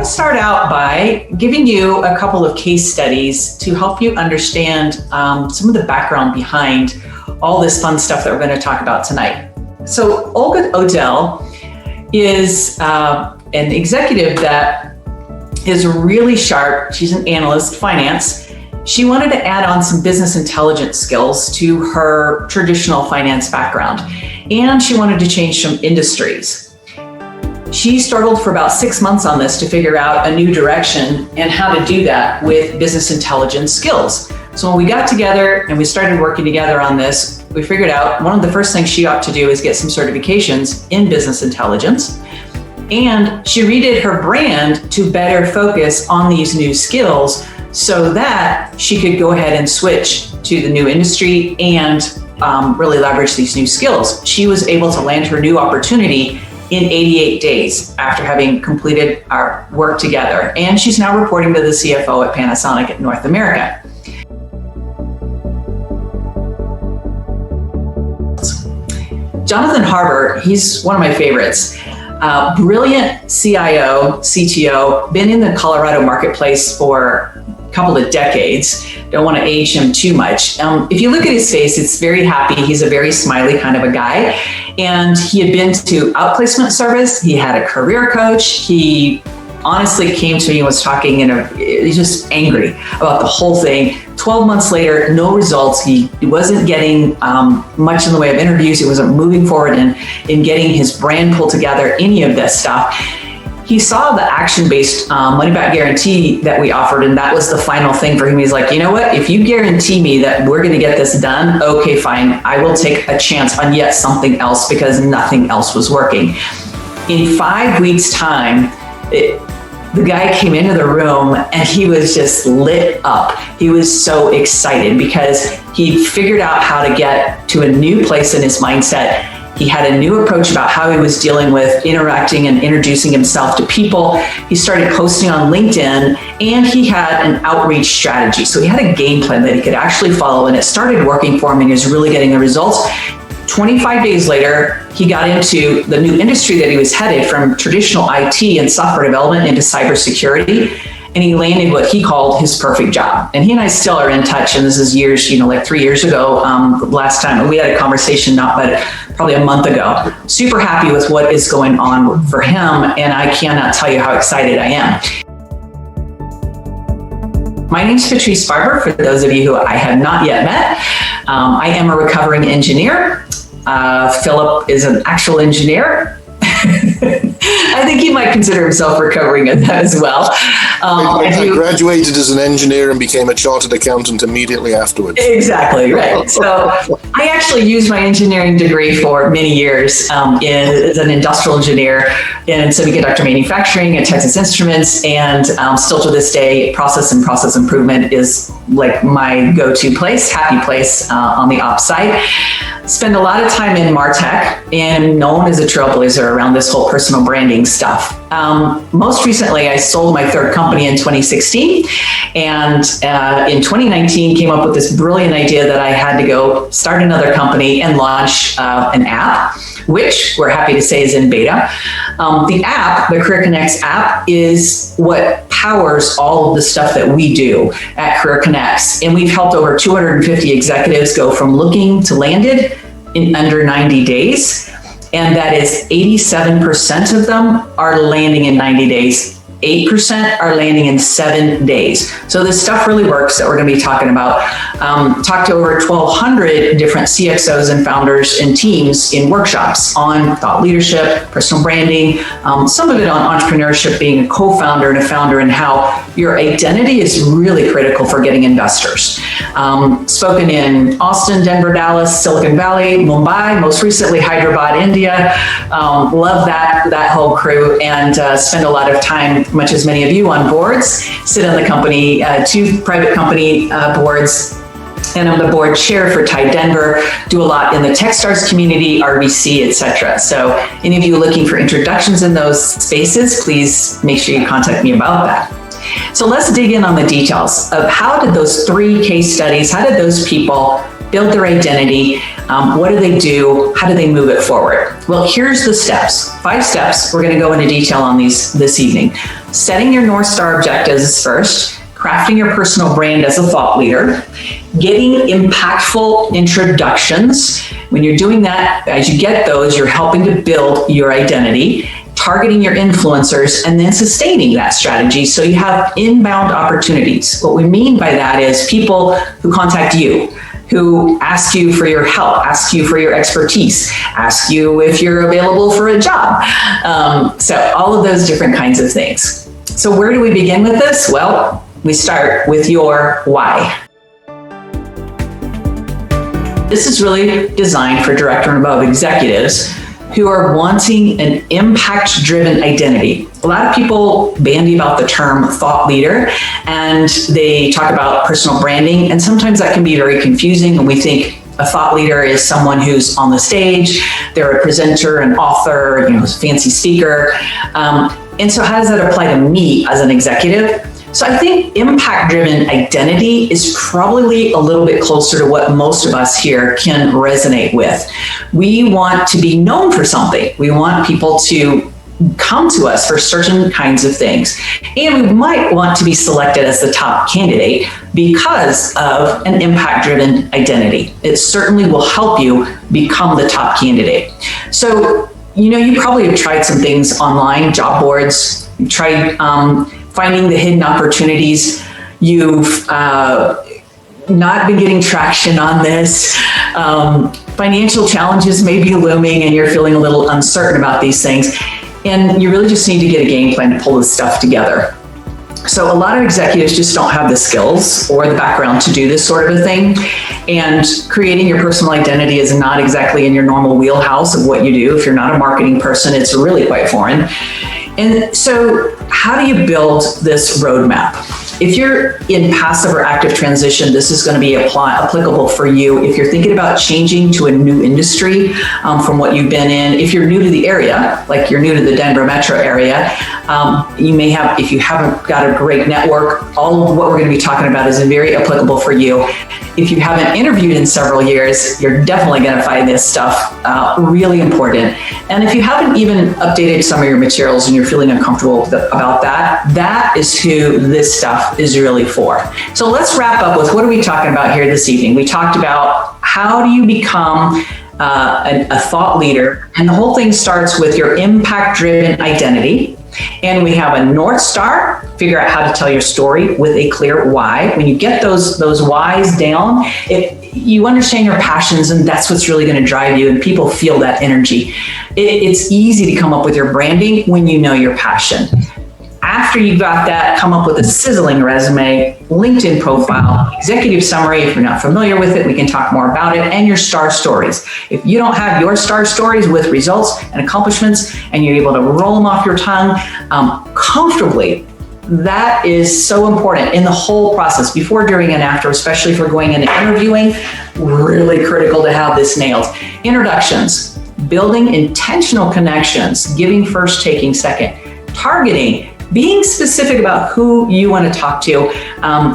want to start out by giving you a couple of case studies to help you understand some of the background behind all this fun stuff that we're going to talk about tonight. So Olga Odell is an executive that is really sharp. She's an analyst, finance. She wanted to add on some business intelligence skills to her traditional finance background, and she wanted to change some industries. She struggled for about 6 months on this to figure out a new direction and how to do that with business intelligence skills. So when we got together and we started working together on this, we figured out one of the first things she ought to do is get some certifications in business intelligence. And she redid her brand to better focus on these new skills so that she could go ahead and switch to the new industry and really leverage these new skills. She was able to land her new opportunity in 88 days after having completed our work together. And she's now reporting to the CFO at Panasonic at North America. Jonathan Harber, he's one of my favorites. Brilliant CIO, CTO, been in the Colorado marketplace for a couple of decades. Don't want to age him too much. If you look at his face, it's very happy. He's a very smiley kind of a guy. And he had been to outplacement service. He had a career coach. He honestly came to me and was talking he's just angry about the whole thing. 12 months later, no results. He wasn't getting much in the way of interviews. He wasn't moving forward in getting his brand pulled together, any of this stuff. He saw the action-based money-back guarantee that we offered, and that was the final thing for him. He's like, you know what? If you guarantee me that we're going to get this done, okay, fine. I will take a chance on yet something else because nothing else was working. In 5 weeks' time, the guy came into the room and he was just lit up. He was so excited because he figured out how to get to a new place in his mindset. He had a new approach about how he was dealing with interacting and introducing himself to people. He started posting on LinkedIn, and he had an outreach strategy. So he had a game plan that he could actually follow, and it started working for him, and he was really getting the results. 25 days later, he got into the new industry that he was headed from traditional IT and software development into cybersecurity. And he landed what he called his perfect job. And he and I still are in touch. And this is years, like 3 years ago, last time we had a conversation, but probably a month ago. Super happy with what is going on for him. And I cannot tell you how excited I am. My name is Patrice Barber, for those of you who I have not yet met. I am a recovering engineer. Philip is an actual engineer. I think he might consider himself recovering at that as well. I graduated as an engineer and became a chartered accountant immediately afterwards. Exactly, right. So I actually used my engineering degree for many years as an industrial engineer in semiconductor manufacturing at Texas Instruments, and still to this day, process improvement is like my go-to place, happy place on the ops side. Spend a lot of time in MarTech and known as a trailblazer around this whole personal branding stuff. Most recently, I sold my third company in 2016, and in 2019 came up with this brilliant idea that I had to go start another company and launch an app, which we're happy to say is in beta. The app, the Career Connects app, is what powers all of the stuff that we do at Career Connects. And we've helped over 250 executives go from looking to landed in under 90 days. And that is 87% of them are landing in 90 days. 8% are landing in 7 days. So this stuff really works that we're going to be talking about. Talked to over 1,200 different CXOs and founders and teams in workshops on thought leadership, personal branding, some of it on entrepreneurship, being a co-founder and a founder, and how your identity is really critical for getting investors. Spoken in Austin, Denver, Dallas, Silicon Valley, Mumbai, most recently Hyderabad, India. Love that whole crew, and spend a lot of time, much as many of you, on boards. Sit on the company, 2 private company boards, and I'm the board chair for Tide Denver. Do a lot in the Techstars community, RBC, etc. So any of you looking for introductions in those spaces, please make sure you contact me about that. So let's dig in on the details of how did those 3 case studies, how did those people build their identity. What do they do? How do they move it forward? Well, here's the steps. 5 steps. We're going to go into detail on these this evening. Setting your North Star objectives is first. Crafting your personal brand as a thought leader. Getting impactful introductions. When you're doing that, as you get those, you're helping to build your identity. Targeting your influencers, and then sustaining that strategy so you have inbound opportunities. What we mean by that is people who contact you, who ask you for your help, ask you for your expertise, ask you if you're available for a job. So all of those different kinds of things. So where do we begin with this? Well, we start with your why. This is really designed for director and above executives who are wanting an impact-driven identity. A lot of people bandy about the term thought leader, and they talk about personal branding, and sometimes that can be very confusing when we think a thought leader is someone who's on the stage, they're a presenter, an author, fancy speaker. And so how does that apply to me as an executive? So I think impact-driven identity is probably a little bit closer to what most of us here can resonate with. We want to be known for something. We want people to come to us for certain kinds of things. And we might want to be selected as the top candidate because of an impact-driven identity. It certainly will help you become the top candidate. So, you probably have tried some things online, job boards, you've tried finding the hidden opportunities. You've not been getting traction on this. Financial challenges may be looming and you're feeling a little uncertain about these things. And you really just need to get a game plan to pull this stuff together. So a lot of executives just don't have the skills or the background to do this sort of a thing. And creating your personal identity is not exactly in your normal wheelhouse of what you do. If you're not a marketing person, it's really quite foreign. And so how do you build this roadmap? If you're in passive or active transition, this is going to be applicable for you. If you're thinking about changing to a new industry from what you've been in, if you're new to the area, like you're new to the Denver metro area, you may have, if you haven't got a great network, all of what we're going to be talking about is very applicable for you. If you haven't interviewed in several years, you're definitely going to find this stuff really important. And if you haven't even updated some of your materials and you're feeling uncomfortable about that, that is who this stuff is really for. So let's wrap up with what are we talking about here this evening? We talked about how do you become a thought leader, and the whole thing starts with your impact-driven identity. And we have a North Star, figure out how to tell your story with a clear why. When you get those whys down, you understand your passions, and that's what's really going to drive you, and people feel that energy. It's easy to come up with your branding when you know your passion. After you got that, come up with a sizzling resume, LinkedIn profile, executive summary. If you're not familiar with it, we can talk more about it, and your star stories. If you don't have your star stories with results and accomplishments, and you're able to roll them off your tongue comfortably, that is so important in the whole process, before, during, and after, especially if we're going into interviewing. Really critical to have this nailed. Introductions, building intentional connections, giving first, taking second, targeting, being specific about who you want to talk to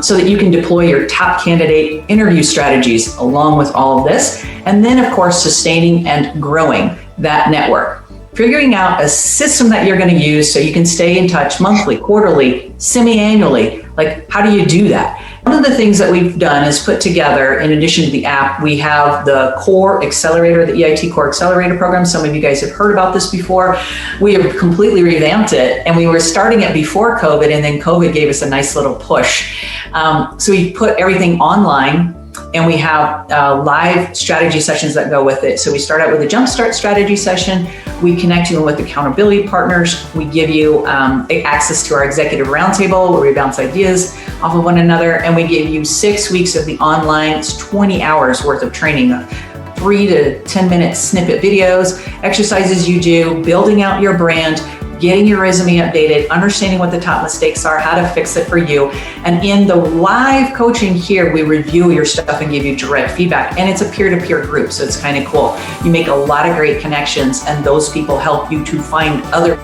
so that you can deploy your top candidate interview strategies along with all of this. And then, of course, sustaining and growing that network. Figuring out a system that you're going to use so you can stay in touch monthly, quarterly, semi-annually. Like, how do you do that? One of the things that we've done is put together, in addition to the app, we have the Core Accelerator, the EIT Core Accelerator program. Some of you guys have heard about this before. We have completely revamped it, and we were starting it before COVID, and then COVID gave us a nice little push. So we put everything online, and we have live strategy sessions that go with it. So we start out with a jumpstart strategy session. We connect you with accountability partners. We give you access to our executive roundtable where we bounce ideas off of one another. And we give you 6 weeks of the online, it's 20 hours worth of training, 3 to 10 minute snippet videos, exercises you do, building out your brand, getting your resume updated, understanding what the top mistakes are, how to fix it for you. And in the live coaching here, we review your stuff and give you direct feedback. And it's a peer-to-peer group, so it's kind of cool. You make a lot of great connections, and those people help you to find other